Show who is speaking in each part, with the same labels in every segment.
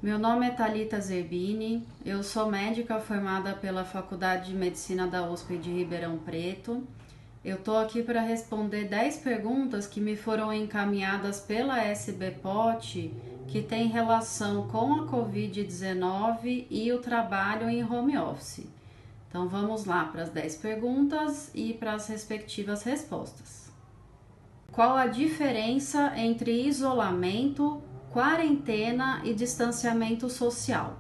Speaker 1: Meu nome é Thalita Zerbini, eu sou médica formada pela Faculdade de Medicina da USP de Ribeirão Preto. Eu estou aqui para responder 10 perguntas que me foram encaminhadas pela SBPOT que tem relação com a Covid-19 e o trabalho em home office. Então vamos lá para as 10 perguntas e para as respectivas respostas. Qual a diferença entre isolamento, quarentena e distanciamento social?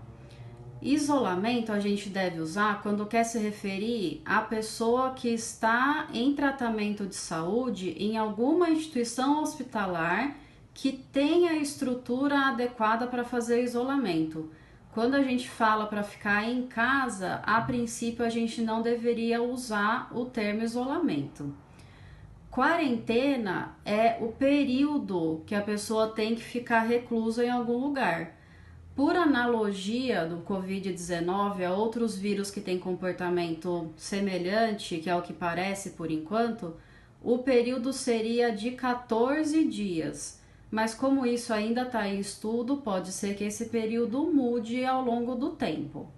Speaker 1: Isolamento a gente deve usar quando quer se referir à pessoa que está em tratamento de saúde em alguma instituição hospitalar que tenha estrutura adequada para fazer isolamento. Quando a gente fala para ficar em casa, a princípio a gente não deveria usar o termo isolamento. Quarentena é o período que a pessoa tem que ficar reclusa em algum lugar. Por analogia do Covid-19 a outros vírus que têm comportamento semelhante, que é o que parece por enquanto, o período seria de 14 dias. Mas como isso ainda está em estudo, pode ser que esse período mude ao longo do tempo.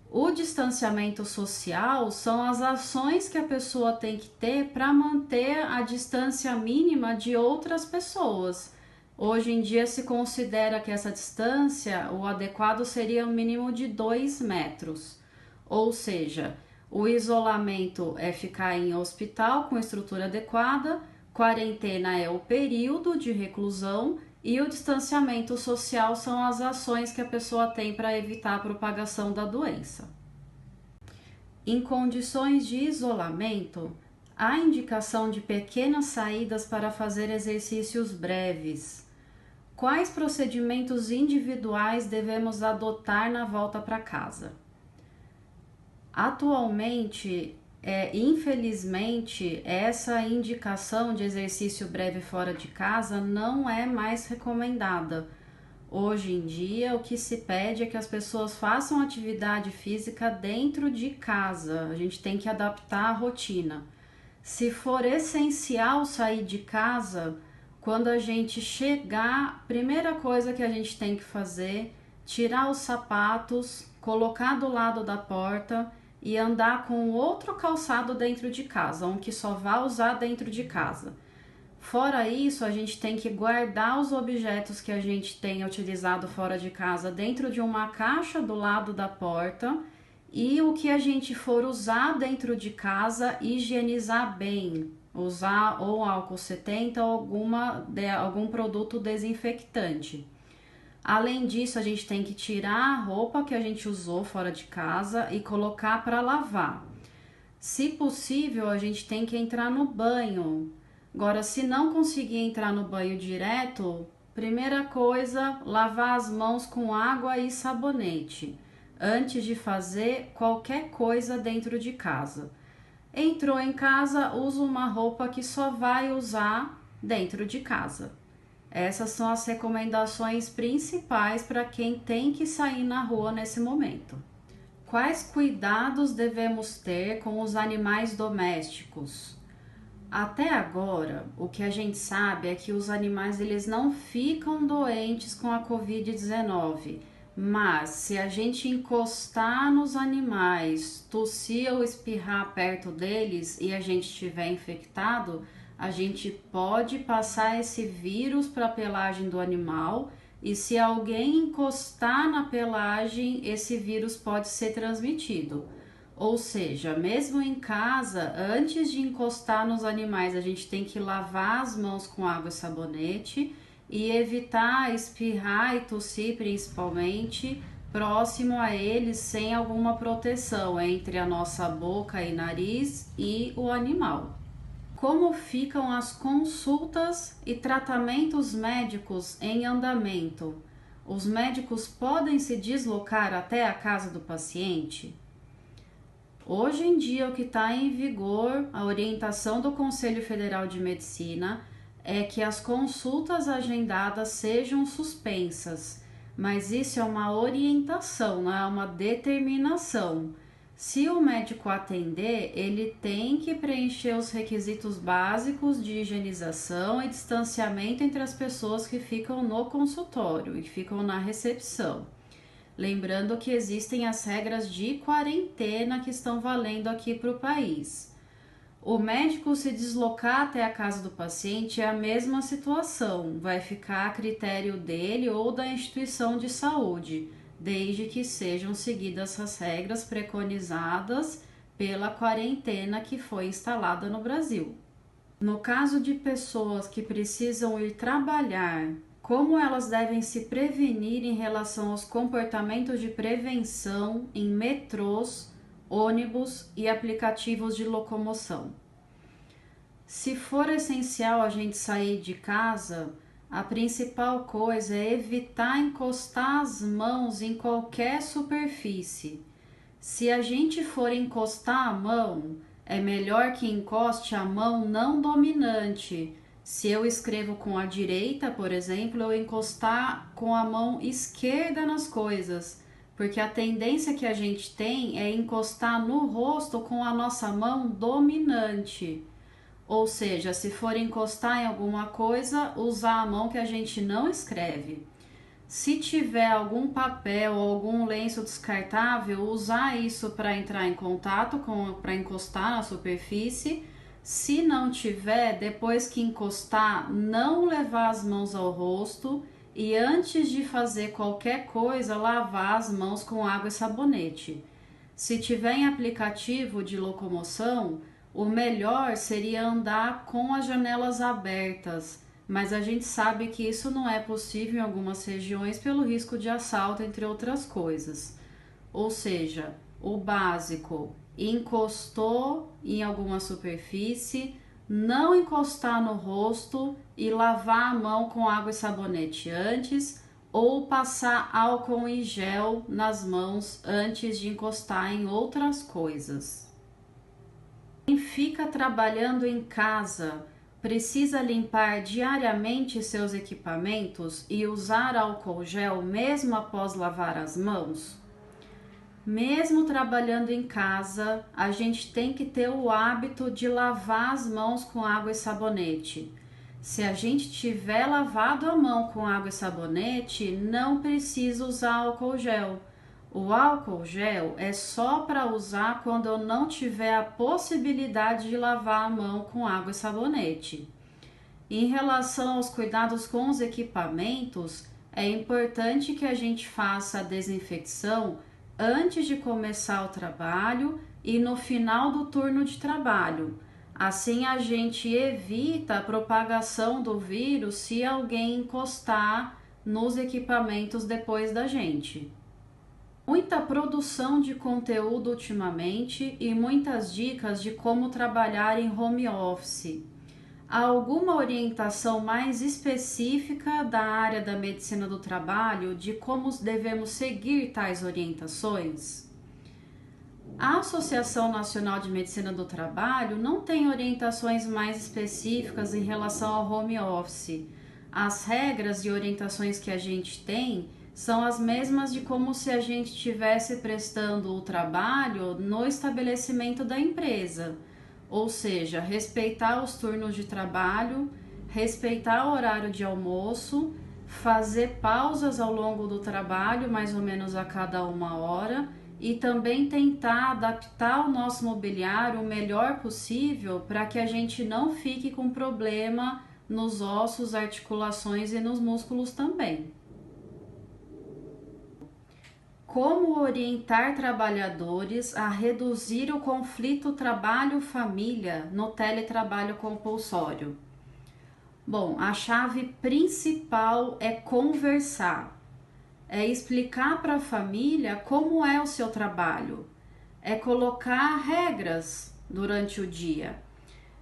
Speaker 1: O distanciamento social são as ações que a pessoa tem que ter para manter a distância mínima de outras pessoas. Hoje em dia se considera que essa distância, o adequado seria um mínimo de 2 metros. Ou seja, o isolamento é ficar em hospital com estrutura adequada, quarentena é o período de reclusão e o distanciamento social são as ações que a pessoa tem para evitar a propagação da doença. Em condições de isolamento, há indicação de pequenas saídas para fazer exercícios breves. Quais procedimentos individuais devemos adotar na volta para casa? Atualmente, infelizmente, essa indicação de exercício breve fora de casa não é mais recomendada. Hoje em dia, o que se pede é que as pessoas façam atividade física dentro de casa. A gente tem que adaptar a rotina. Se for essencial sair de casa, quando a gente chegar, primeira coisa que a gente tem que fazer, tirar os sapatos, colocar do lado da porta e andar com outro calçado dentro de casa, um que só vai usar dentro de casa. Fora isso, a gente tem que guardar os objetos que a gente tem utilizado fora de casa dentro de uma caixa do lado da porta e o que a gente for usar dentro de casa, higienizar bem, usar ou álcool 70 ou algum produto desinfectante. Além disso, a gente tem que tirar a roupa que a gente usou fora de casa e colocar para lavar. Se possível, a gente tem que entrar no banho. Agora, se não conseguir entrar no banho direto, primeira coisa, lavar as mãos com água e sabonete, antes de fazer qualquer coisa dentro de casa. Entrou em casa, usa uma roupa que só vai usar dentro de casa. Essas são as recomendações principais para quem tem que sair na rua nesse momento. Quais cuidados devemos ter com os animais domésticos? Até agora, o que a gente sabe é que os animais eles não ficam doentes com a Covid-19, mas se a gente encostar nos animais, tossir ou espirrar perto deles e a gente estiver infectado, a gente pode passar esse vírus para a pelagem do animal e se alguém encostar na pelagem, esse vírus pode ser transmitido. Ou seja, mesmo em casa, antes de encostar nos animais, a gente tem que lavar as mãos com água e sabonete e evitar espirrar e tossir, principalmente, próximo a eles, sem alguma proteção entre a nossa boca e nariz e o animal. Como ficam as consultas e tratamentos médicos em andamento? Os médicos podem se deslocar até a casa do paciente? Hoje em dia, o que está em vigor, a orientação do Conselho Federal de Medicina é que as consultas agendadas sejam suspensas, mas isso é uma orientação, não é uma determinação. Se o médico atender, ele tem que preencher os requisitos básicos de higienização e distanciamento entre as pessoas que ficam no consultório e que ficam na recepção. Lembrando que existem as regras de quarentena que estão valendo aqui para o país. O médico se deslocar até a casa do paciente é a mesma situação, vai ficar a critério dele ou da instituição de saúde, desde que sejam seguidas as regras preconizadas pela quarentena que foi instalada no Brasil. No caso de pessoas que precisam ir trabalhar, como elas devem se prevenir em relação aos comportamentos de prevenção em metrôs, ônibus e aplicativos de locomoção? Se for essencial a gente sair de casa, a principal coisa é evitar encostar as mãos em qualquer superfície. Se a gente for encostar a mão, é melhor que encoste a mão não dominante. Se eu escrevo com a direita, por exemplo, eu encostar com a mão esquerda nas coisas, porque a tendência que a gente tem é encostar no rosto com a nossa mão dominante. Ou seja, se for encostar em alguma coisa, usar a mão que a gente não escreve. Se tiver algum papel ou algum lenço descartável, usar isso para entrar em contato para encostar na superfície. Se não tiver, depois que encostar, não levar as mãos ao rosto e antes de fazer qualquer coisa, lavar as mãos com água e sabonete. Se tiver em aplicativo de locomoção, o melhor seria andar com as janelas abertas, mas a gente sabe que isso não é possível em algumas regiões pelo risco de assalto, entre outras coisas. Ou seja, o básico, encostou em alguma superfície, não encostar no rosto e lavar a mão com água e sabonete antes, ou passar álcool em gel nas mãos antes de encostar em outras coisas. Quem fica trabalhando em casa precisa limpar diariamente seus equipamentos e usar álcool gel mesmo após lavar as mãos? Mesmo trabalhando em casa, a gente tem que ter o hábito de lavar as mãos com água e sabonete. Se a gente tiver lavado a mão com água e sabonete, não precisa usar álcool gel. O álcool gel é só para usar quando eu não tiver a possibilidade de lavar a mão com água e sabonete. Em relação aos cuidados com os equipamentos, é importante que a gente faça a desinfecção antes de começar o trabalho e no final do turno de trabalho. Assim a gente evita a propagação do vírus se alguém encostar nos equipamentos depois da gente. Muita produção de conteúdo ultimamente e muitas dicas de como trabalhar em home office. Há alguma orientação mais específica da área da medicina do trabalho de como devemos seguir tais orientações? A Associação Nacional de Medicina do Trabalho não tem orientações mais específicas em relação ao home office. As regras e orientações que a gente tem são as mesmas de como se a gente estivesse prestando o trabalho no estabelecimento da empresa. Ou seja, respeitar os turnos de trabalho, respeitar o horário de almoço, fazer pausas ao longo do trabalho, mais ou menos a cada 1 hora, e também tentar adaptar o nosso mobiliário o melhor possível para que a gente não fique com problema nos ossos, articulações e nos músculos também. Como orientar trabalhadores a reduzir o conflito trabalho-família no teletrabalho compulsório? Bom, a chave principal é conversar, é explicar para a família como é o seu trabalho, é colocar regras durante o dia.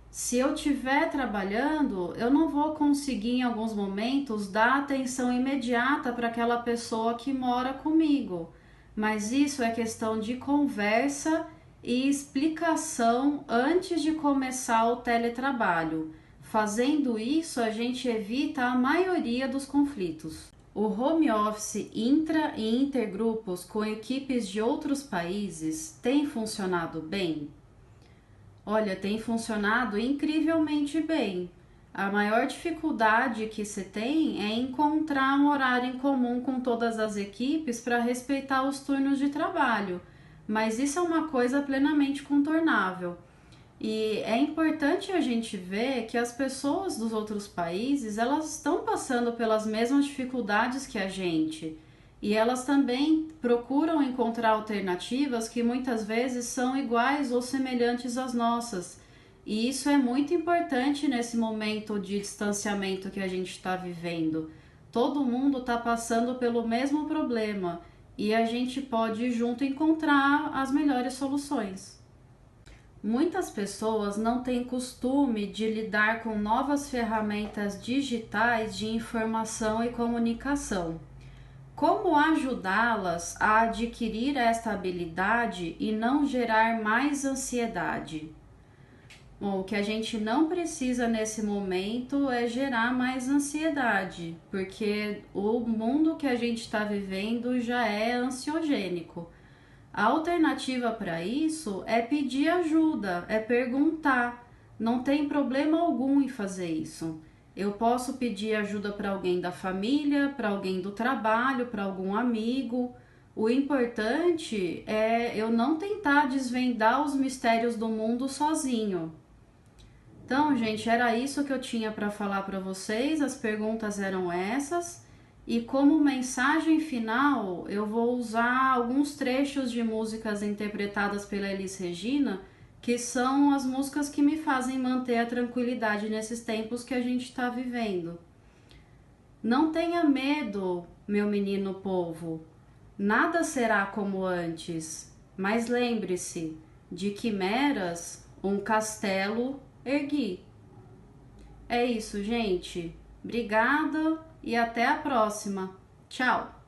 Speaker 1: Se eu estiver trabalhando, eu não vou conseguir em alguns momentos dar atenção imediata para aquela pessoa que mora comigo, mas isso é questão de conversa e explicação antes de começar o teletrabalho. Fazendo isso, a gente evita a maioria dos conflitos. O home office intra e intergrupos com equipes de outros países tem funcionado bem? Olha, tem funcionado incrivelmente bem. A maior dificuldade que se tem é encontrar um horário em comum com todas as equipes para respeitar os turnos de trabalho, mas isso é uma coisa plenamente contornável. E é importante a gente ver que as pessoas dos outros países, elas estão passando pelas mesmas dificuldades que a gente. E elas também procuram encontrar alternativas que muitas vezes são iguais ou semelhantes às nossas. E isso é muito importante nesse momento de distanciamento que a gente está vivendo. Todo mundo está passando pelo mesmo problema e a gente pode junto encontrar as melhores soluções. Muitas pessoas não têm costume de lidar com novas ferramentas digitais de informação e comunicação. Como ajudá-las a adquirir esta habilidade e não gerar mais ansiedade? Bom, o que a gente não precisa nesse momento é gerar mais ansiedade, porque o mundo que a gente está vivendo já é ansiogênico. A alternativa para isso é pedir ajuda, é perguntar. Não tem problema algum em fazer isso. Eu posso pedir ajuda para alguém da família, para alguém do trabalho, para algum amigo. O importante é eu não tentar desvendar os mistérios do mundo sozinho. Então, gente, era isso que eu tinha para falar para vocês. As perguntas eram essas. E como mensagem final, eu vou usar alguns trechos de músicas interpretadas pela Elis Regina, que são as músicas que me fazem manter a tranquilidade nesses tempos que a gente está vivendo. Não tenha medo, meu menino povo. Nada será como antes. Mas lembre-se, de quimeras um castelo ergui. É isso, gente. Obrigada e até a próxima. Tchau!